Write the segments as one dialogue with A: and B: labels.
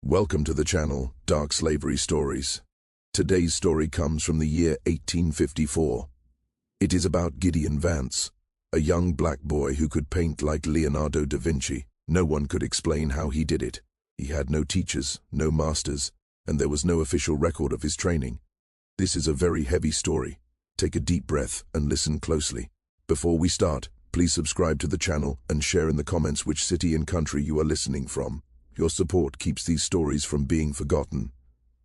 A: Welcome to the channel, Dark Slavery Stories. Today's story comes from the year 1854. It is about Gideon Vance, a young black boy who could paint like Leonardo da Vinci. No one could explain how he did it. He had no teachers, no masters, and there was no official record of his training. This is a very heavy story. Take a deep breath and listen closely. Before we start, please subscribe to the channel and share in the comments which city and country you are listening from. Your support keeps these stories from being forgotten.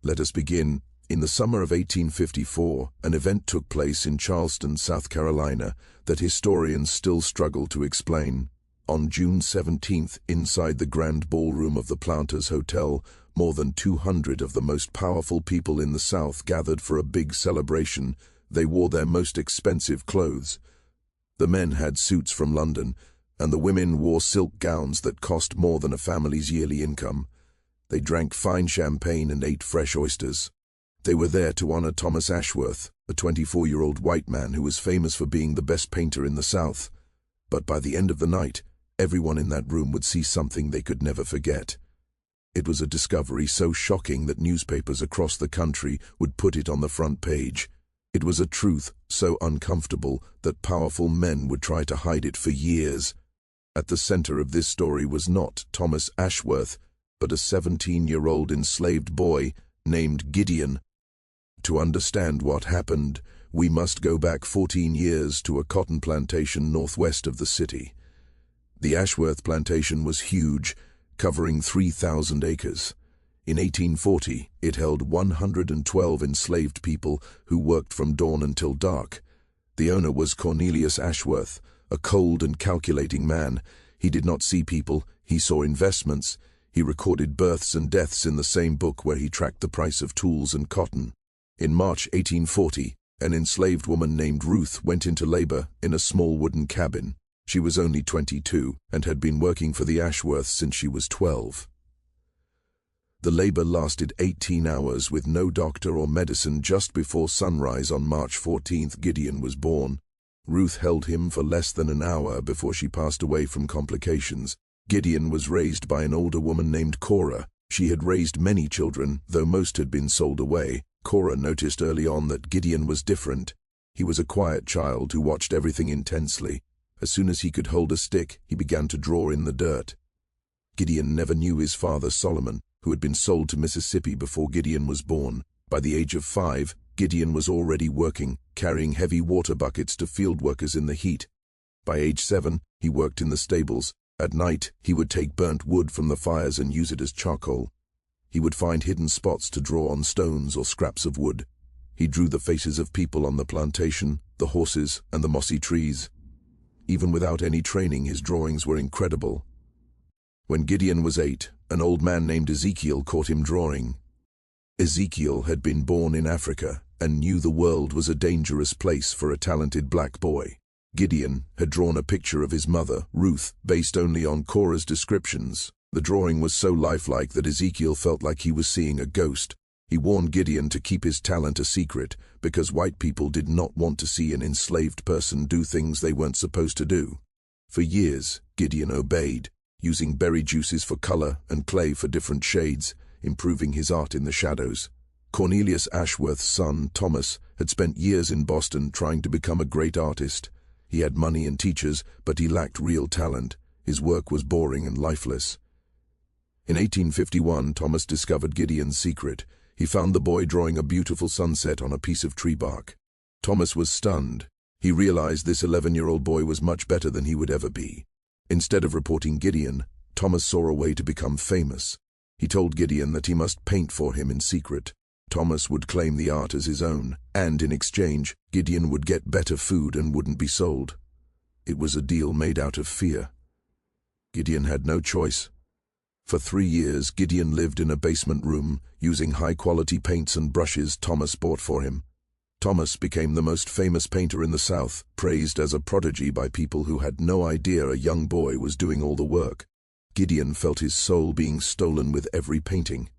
A: Let us begin. In the summer of 1854, an event took place in Charleston, South Carolina, that historians still struggle to explain. On June 17th, inside the grand ballroom of the Planters Hotel, more than 200 of the most powerful people in the South gathered for a big celebration. They wore their most expensive clothes. The men had suits from London, and the women wore silk gowns that cost more than a family's yearly income. They drank fine champagne and ate fresh oysters. They were there to honor Thomas Ashworth, a 24-year-old white man who was famous for being the best painter in the South. But by the end of the night, everyone in that room would see something they could never forget. It was a discovery so shocking that newspapers across the country would put it on the front page. It was a truth so uncomfortable that powerful men would try to hide it for years. At the center of this story was not Thomas Ashworth, but a 17-year-old enslaved boy named Gideon. To understand what happened, we must go back 14 years to a cotton plantation northwest of the city. The Ashworth plantation was huge, covering 3,000 acres. In 1840, it held 112 enslaved people who worked from dawn until dark. The owner was Cornelius Ashworth, a cold and calculating man. He did not see people, he saw investments. He recorded births and deaths in the same book where he tracked the price of tools and cotton. In March 1840, an enslaved woman named Ruth went into labor in a small wooden cabin. She was only 22 and had been working for the Ashworths since she was 12. The labor lasted 18 hours with no doctor or medicine. Just before sunrise on March 14th, Gideon was born. Ruth held him for less than an hour before she passed away from complications. Gideon was raised by an older woman named Cora. She had raised many children, though most had been sold away. Cora noticed early on that Gideon was different. He was a quiet child who watched everything intensely. As soon as he could hold a stick, he began to draw in the dirt. Gideon never knew his father Solomon, who had been sold to Mississippi before Gideon was born. By the age of 5, Gideon was already working, carrying heavy water buckets to field workers in the heat. By age 7, he worked in the stables. At night, he would take burnt wood from the fires and use it as charcoal. He would find hidden spots to draw on stones or scraps of wood. He drew the faces of people on the plantation, the horses, and the mossy trees. Even without any training, his drawings were incredible. When Gideon was 8, an old man named Ezekiel caught him drawing. Ezekiel had been born in Africa and knew the world was a dangerous place for a talented black boy. Gideon had drawn a picture of his mother, Ruth, based only on Cora's descriptions. The drawing was so lifelike that Ezekiel felt like he was seeing a ghost. He warned Gideon to keep his talent a secret because white people did not want to see an enslaved person do things they weren't supposed to do. For years, Gideon obeyed, using berry juices for color and clay for different shades, improving his art in the shadows. Cornelius Ashworth's son, Thomas, had spent years in Boston trying to become a great artist. He had money and teachers, but he lacked real talent. His work was boring and lifeless. In 1851, Thomas discovered Gideon's secret. He found the boy drawing a beautiful sunset on a piece of tree bark. Thomas was stunned. He realized this 11-year-old boy was much better than he would ever be. Instead of reporting Gideon, Thomas saw a way to become famous. He told Gideon that he must paint for him in secret. Thomas would claim the art as his own, and in exchange, Gideon would get better food and wouldn't be sold. It was a deal made out of fear. Gideon had no choice. For 3 years, Gideon lived in a basement room, using high-quality paints and brushes Thomas bought for him. Thomas became the most famous painter in the South, praised as a prodigy by people who had no idea a young boy was doing all the work. Gideon felt his soul being stolen with every painting.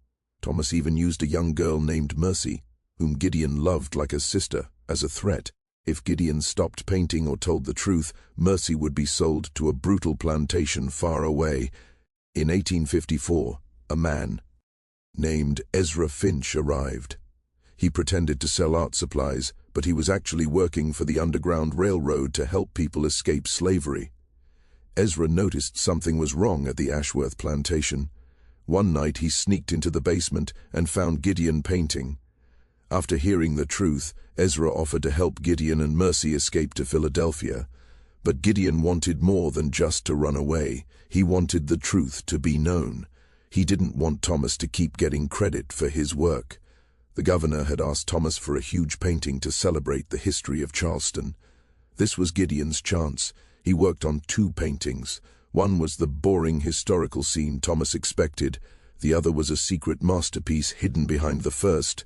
A: Thomas even used a young girl named Mercy, whom Gideon loved like a sister, as a threat. If Gideon stopped painting or told the truth, Mercy would be sold to a brutal plantation far away. In 1854, a man, named Ezra Finch arrived. He pretended to sell art supplies, but he was actually working for the Underground Railroad to help people escape slavery. Ezra noticed something was wrong at the Ashworth plantation. One night he sneaked into the basement and found Gideon painting. After hearing the truth, Ezra offered to help Gideon and Mercy escape to Philadelphia. But Gideon wanted more than just to run away. He wanted the truth to be known. He didn't want Thomas to keep getting credit for his work. The governor had asked Thomas for a huge painting to celebrate the history of Charleston. This was Gideon's chance. He worked on two paintings. One was the boring historical scene Thomas expected. The other was a secret masterpiece hidden behind the first.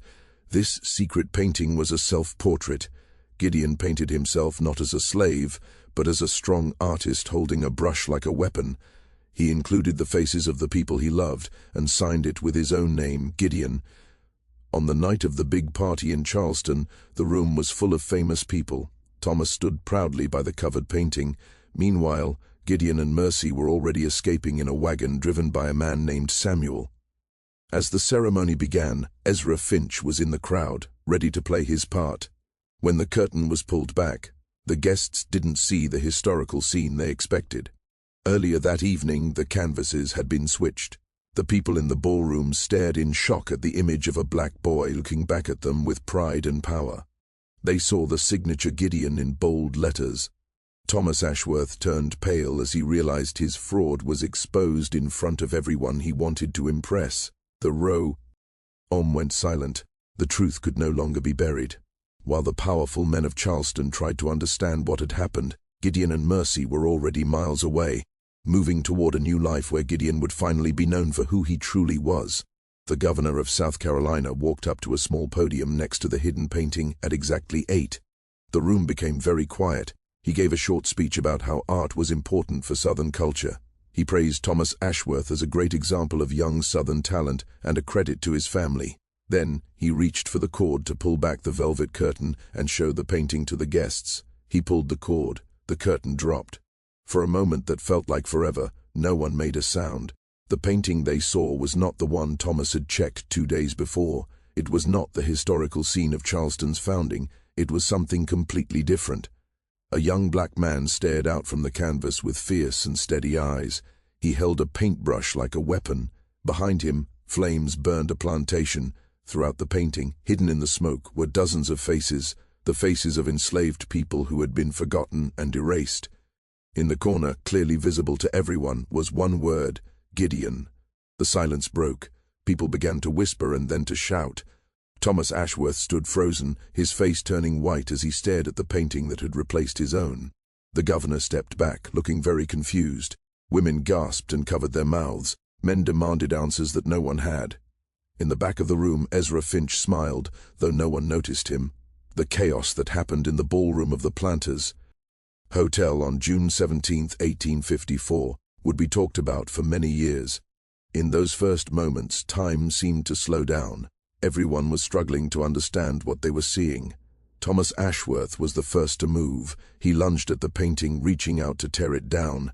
A: This secret painting was a self-portrait. Gideon painted himself not as a slave, but as a strong artist holding a brush like a weapon. He included the faces of the people he loved and signed it with his own name, Gideon. On the night of the big party in Charleston, the room was full of famous people. Thomas stood proudly by the covered painting. Meanwhile, Gideon and Mercy were already escaping in a wagon driven by a man named Samuel. As the ceremony began, Ezra Finch was in the crowd, ready to play his part. When the curtain was pulled back, the guests didn't see the historical scene they expected. Earlier that evening, the canvases had been switched. The people in the ballroom stared in shock at the image of a black boy looking back at them with pride and power. They saw the signature Gideon in bold letters. Thomas Ashworth turned pale as he realized his fraud was exposed in front of everyone he wanted to impress. The room went silent. The truth could no longer be buried. While the powerful men of Charleston tried to understand what had happened, Gideon and Mercy were already miles away, moving toward a new life where Gideon would finally be known for who he truly was. The governor of South Carolina walked up to a small podium next to the hidden painting at exactly 8. The room became very quiet. He gave a short speech about how art was important for Southern culture. He praised Thomas Ashworth as a great example of young Southern talent and a credit to his family. Then, he reached for the cord to pull back the velvet curtain and show the painting to the guests. He pulled the cord. The curtain dropped. For a moment that felt like forever, no one made a sound. The painting they saw was not the one Thomas had checked 2 days before. It was not the historical scene of Charleston's founding. It was something completely different. A young black man stared out from the canvas with fierce and steady eyes. He held a paintbrush like a weapon. Behind him, flames burned a plantation. Throughout the painting, hidden in the smoke, were dozens of faces, the faces of enslaved people who had been forgotten and erased. In the corner, clearly visible to everyone, was one word: Gideon. The silence broke. People began to whisper and then to shout. Thomas Ashworth stood frozen, his face turning white as he stared at the painting that had replaced his own. The governor stepped back, looking very confused. Women gasped and covered their mouths. Men demanded answers that no one had. In the back of the room, Ezra Finch smiled, though no one noticed him. The chaos that happened in the ballroom of the Planters Hotel on June 17, 1854, would be talked about for many years. In those first moments, time seemed to slow down. Everyone was struggling to understand what they were seeing. Thomas Ashworth was the first to move. He lunged at the painting, reaching out to tear it down.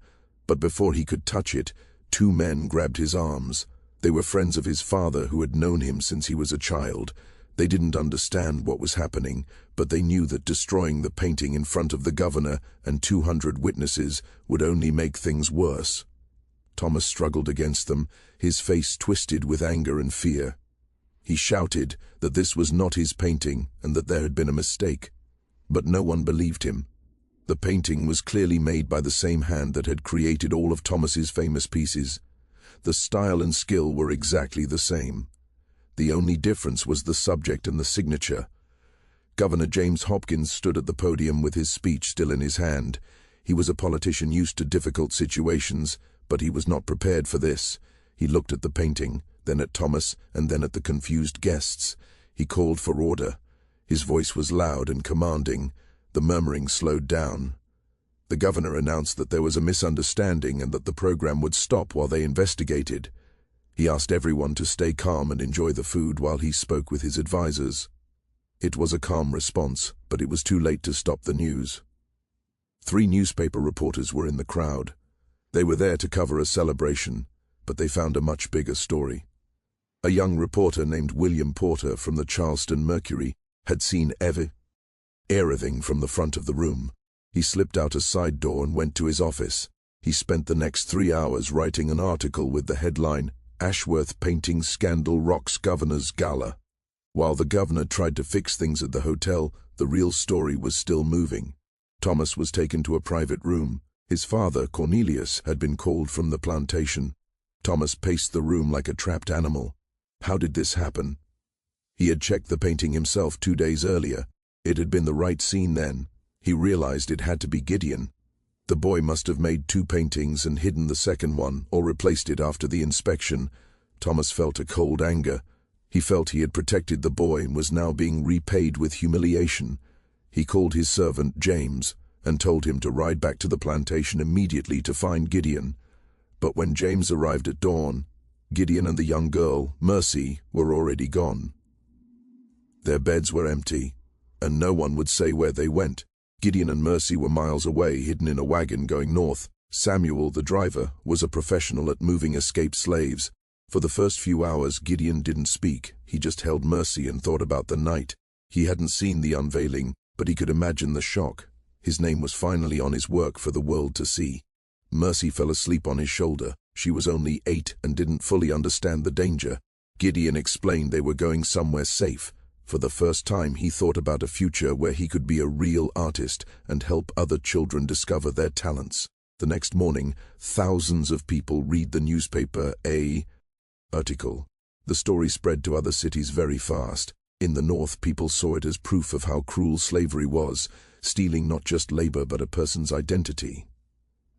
A: But before he could touch it, 2 men grabbed his arms. They were friends of his father who had known him since he was a child. They didn't understand what was happening, but they knew that destroying the painting in front of the governor and 200 witnesses would only make things worse. Thomas struggled against them, his face twisted with anger and fear. He shouted that this was not his painting and that there had been a mistake. But no one believed him. The painting was clearly made by the same hand that had created all of Thomas's famous pieces. The style and skill were exactly the same. The only difference was the subject and the signature. Governor James Hopkins stood at the podium with his speech still in his hand. He was a politician used to difficult situations, but he was not prepared for this. He looked at the painting, then at Thomas, and then at the confused guests. He called for order. His voice was loud and commanding. The murmuring slowed down. The governor announced that there was a misunderstanding and that the program would stop while they investigated. He asked everyone to stay calm and enjoy the food while he spoke with his advisors. It was a calm response, but it was too late to stop the news. 3 newspaper reporters were in the crowd. They were there to cover a celebration, but they found a much bigger story. A young reporter named William Porter from the Charleston Mercury had seen everything from the front of the room. He slipped out a side door and went to his office. He spent the next 3 hours writing an article with the headline, "Ashworth Painting Scandal Rocks Governor's Gala." While the governor tried to fix things at the hotel, the real story was still moving. Thomas was taken to a private room. His father, Cornelius, had been called from the plantation. Thomas paced the room like a trapped animal. How did this happen? He had checked the painting himself 2 days earlier. It had been the right scene then. He realized it had to be Gideon. The boy must have made 2 paintings and hidden the second one, or replaced it after the inspection. Thomas felt a cold anger. He felt he had protected the boy and was now being repaid with humiliation. He called his servant, James, and told him to ride back to the plantation immediately to find Gideon. But when James arrived at dawn, Gideon and the young girl, Mercy, were already gone. Their beds were empty, and no one would say where they went. Gideon and Mercy were miles away, hidden in a wagon going north. Samuel, the driver, was a professional at moving escaped slaves. For the first few hours, Gideon didn't speak. He just held Mercy and thought about the night. He hadn't seen the unveiling, but he could imagine the shock. His name was finally on his work for the world to see. Mercy fell asleep on his shoulder. She was only 8 and didn't fully understand the danger. Gideon explained they were going somewhere safe. For the first time, he thought about a future where he could be a real artist and help other children discover their talents. The next morning, thousands of people read the newspaper article. The story spread to other cities very fast. In the North, people saw it as proof of how cruel slavery was, stealing not just labor but a person's identity.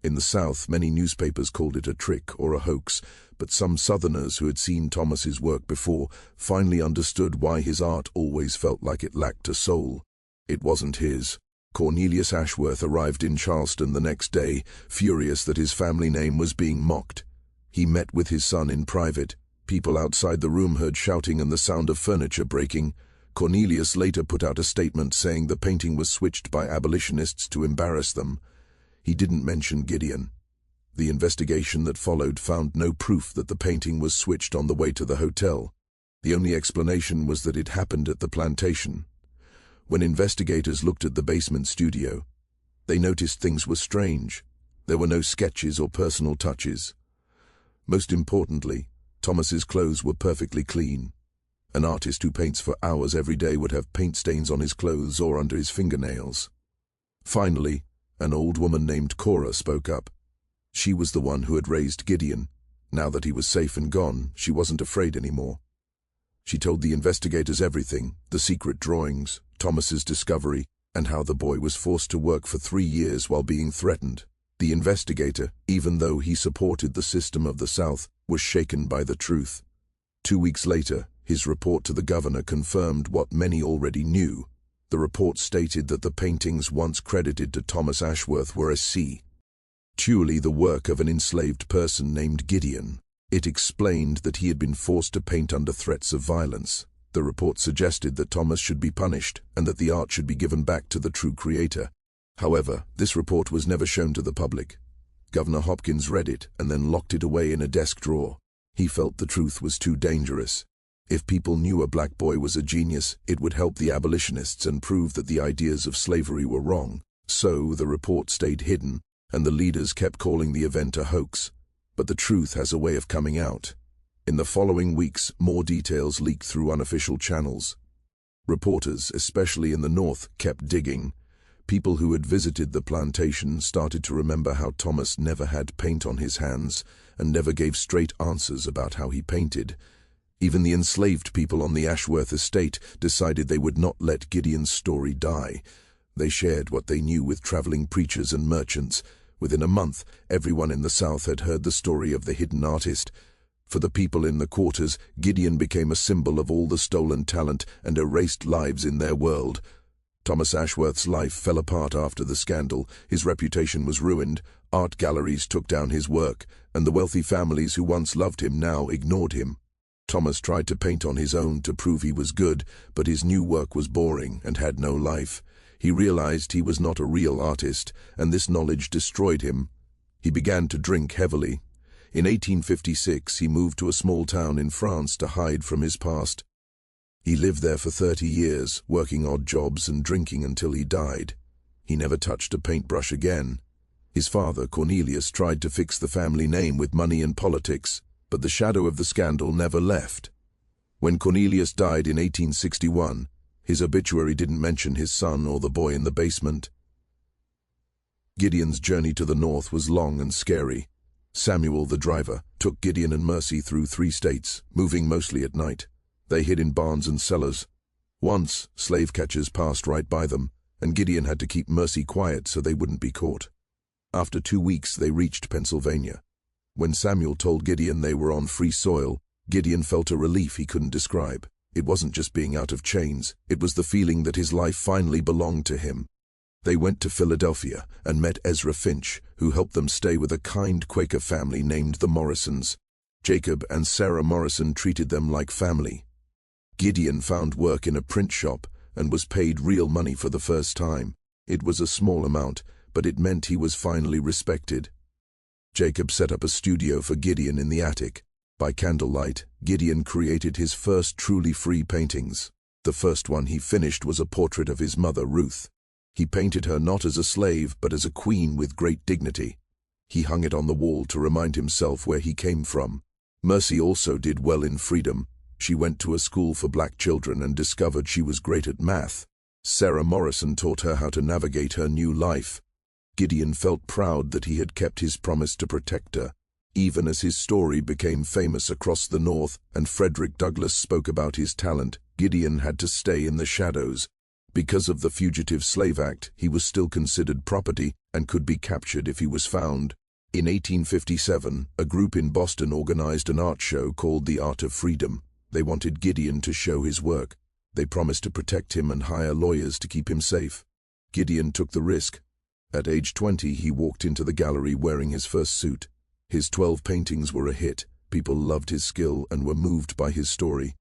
A: In the South, many newspapers called it a trick or a hoax, but some Southerners who had seen Thomas's work before finally understood why his art always felt like it lacked a soul. It wasn't his. Cornelius Ashworth arrived in Charleston the next day, furious that his family name was being mocked. He met with his son in private. People outside the room heard shouting and the sound of furniture breaking. Cornelius later put out a statement saying the painting was switched by abolitionists to embarrass them. He didn't mention Gideon. The investigation that followed found no proof that the painting was switched on the way to the hotel. The only explanation was that it happened at the plantation. When investigators looked at the basement studio, they noticed things were strange. There were no sketches or personal touches. Most importantly, Thomas's clothes were perfectly clean. An artist who paints for hours every day would have paint stains on his clothes or under his fingernails. Finally, an old woman named Cora spoke up. She was the one who had raised Gideon. Now that he was safe and gone, she wasn't afraid anymore. She told the investigators everything, the secret drawings, Thomas's discovery, and how the boy was forced to work for 3 years while being threatened. The investigator, even though he supported the system of the South, was shaken by the truth. 2 weeks later, his report to the governor confirmed what many already knew. The report stated that the paintings once credited to Thomas Ashworth were truly the work of an enslaved person named Gideon. It explained that he had been forced to paint under threats of violence. The report suggested that Thomas should be punished and that the art should be given back to the true creator. However, this report was never shown to the public. Governor Hopkins read it and then locked it away in a desk drawer. He felt the truth was too dangerous. If people knew a black boy was a genius, it would help the abolitionists and prove that the ideas of slavery were wrong. So the report stayed hidden, and the leaders kept calling the event a hoax. But the truth has a way of coming out. In the following weeks, more details leaked through unofficial channels. Reporters, especially in the North, kept digging. People who had visited the plantation started to remember how Thomas never had paint on his hands and never gave straight answers about how he painted. Even the enslaved people on the Ashworth estate decided they would not let Gideon's story die. They shared what they knew with traveling preachers and merchants. Within a month, everyone in the South had heard the story of the hidden artist. For the people in the quarters, Gideon became a symbol of all the stolen talent and erased lives in their world. Thomas Ashworth's life fell apart after the scandal. His reputation was ruined. Art galleries took down his work, and the wealthy families who once loved him now ignored him. Thomas tried to paint on his own to prove he was good, but his new work was boring and had no life. He realized he was not a real artist, and this knowledge destroyed him. He began to drink heavily. In 1856, he moved to a small town in France to hide from his past. He lived there for 30 years, working odd jobs and drinking until he died. He never touched a paintbrush again. His father, Cornelius, tried to fix the family name with money and politics, but the shadow of the scandal never left. When Cornelius died in 1861, his obituary didn't mention his son or the boy in the basement. Gideon's journey to the north was long and scary. Samuel, the driver, took Gideon and Mercy through 3 states, moving mostly at night. They hid in barns and cellars. Once, slave catchers passed right by them, and Gideon had to keep Mercy quiet so they wouldn't be caught. After 2 weeks, they reached Pennsylvania. When Samuel told Gideon they were on free soil, Gideon felt a relief he couldn't describe. It wasn't just being out of chains, it was the feeling that his life finally belonged to him. They went to Philadelphia and met Ezra Finch, who helped them stay with a kind Quaker family named the Morrisons. Jacob and Sarah Morrison treated them like family. Gideon found work in a print shop and was paid real money for the first time. It was a small amount, but it meant he was finally respected. Jacob set up a studio for Gideon in the attic. By candlelight, Gideon created his first truly free paintings. The first one he finished was a portrait of his mother, Ruth. He painted her not as a slave, but as a queen with great dignity. He hung it on the wall to remind himself where he came from. Mercy also did well in freedom. She went to a school for black children and discovered she was great at math. Sarah Morrison taught her how to navigate her new life. Gideon felt proud that he had kept his promise to protect her. Even as his story became famous across the North and Frederick Douglass spoke about his talent, Gideon had to stay in the shadows. Because of the Fugitive Slave Act, he was still considered property and could be captured if he was found. In 1857, a group in Boston organized an art show called The Art of Freedom. They wanted Gideon to show his work. They promised to protect him and hire lawyers to keep him safe. Gideon took the risk. At age 20, he walked into the gallery wearing his first suit. His 12 paintings were a hit. People loved his skill and were moved by his story.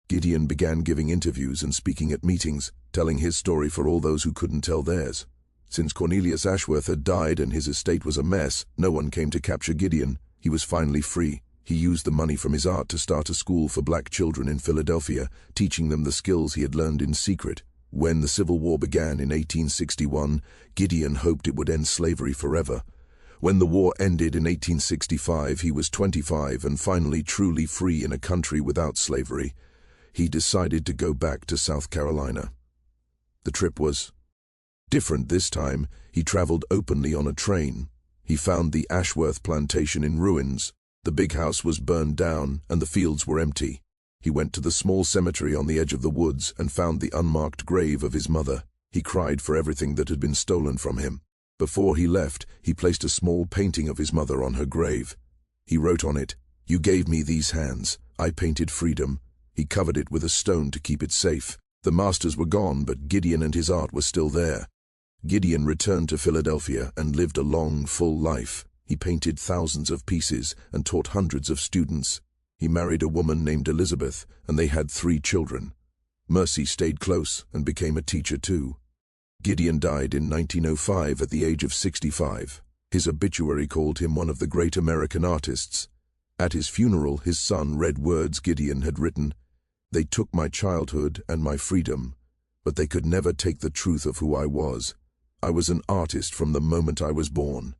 A: Gideon began giving interviews and speaking at meetings, telling his story for all those who couldn't tell theirs. Since Cornelius Ashworth had died and his estate was a mess, no one came to capture Gideon. He was finally free. He used the money from his art to start a school for black children in Philadelphia, teaching them the skills he had learned in secret. When the Civil War began in 1861, Gideon hoped it would end slavery forever. When the war ended in 1865, he was 25 and finally truly free in a country without slavery. He decided to go back to South Carolina. The trip was different this time. He traveled openly on a train. He found the Ashworth plantation in ruins. The big house was burned down and the fields were empty. He went to the small cemetery on the edge of the woods and found the unmarked grave of his mother. He cried for everything that had been stolen from him. Before he left, he placed a small painting of his mother on her grave. He wrote on it, "You gave me these hands. I painted freedom." He covered it with a stone to keep it safe. The masters were gone, but Gideon and his art were still there. Gideon returned to Philadelphia and lived a long, full life. He painted thousands of pieces and taught hundreds of students. He married a woman named Elizabeth, and they had 3 children. Mercy stayed close and became a teacher too. Gideon died in 1905 at the age of 65. His obituary called him one of the great American artists. At his funeral, his son read words Gideon had written. "They took my childhood and my freedom, but they could never take the truth of who I was. I was an artist from the moment I was born."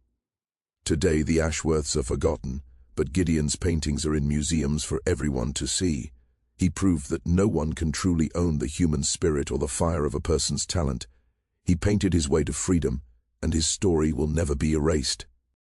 A: Today, the Ashworths are forgotten, but Gideon's paintings are in museums for everyone to see. He proved that no one can truly own the human spirit or the fire of a person's talent. He painted his way to freedom, and his story will never be erased.